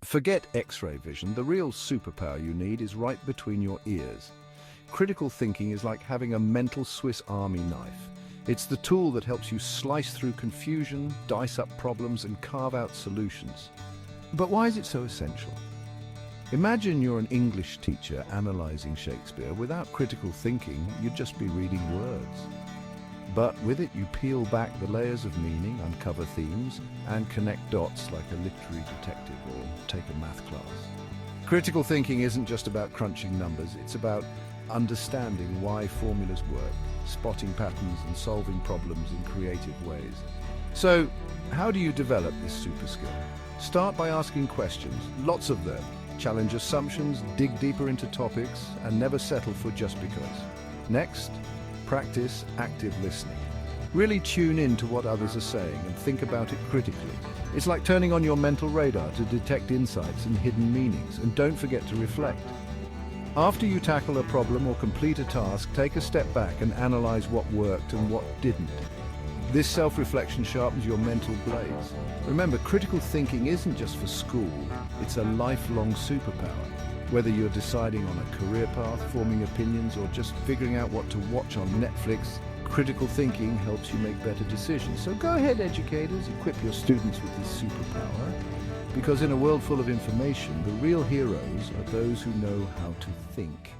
Forget X-ray vision. The real superpower you need is right between your ears. Critical thinking is like having a mental Swiss Army knife. It's the tool that helps you slice through confusion, dice up problems, and carve out solutions. But why is it so essential? Imagine you're an English teacher analyzing Shakespeare. Without critical thinking, you'd just be reading words. But with it, you peel back the layers of meaning, uncover themes, and connect dots like a literary detective or take a math class. Critical thinking isn't just about crunching numbers, it's about understanding why formulas work, spotting patterns and solving problems in creative ways. So, how do you develop this super skill? Start by asking questions, lots of them. Challenge assumptions, dig deeper into topics, and never settle for just because. Next, practice active listening. Really tune in to what others are saying and think about it critically. It's like turning on your mental radar to detect insights and hidden meanings, and don't forget to reflect. After you tackle a problem or complete a task, take a step back and analyze what worked and what didn't. This self-reflection sharpens your mental blades. Remember, critical thinking isn't just for school, it's a lifelong superpower. Whether you're deciding on a career path, forming opinions, or just figuring out what to watch on Netflix, critical thinking helps you make better decisions. So go ahead, educators, equip your students with this superpower, because in a world full of information, the real heroes are those who know how to think.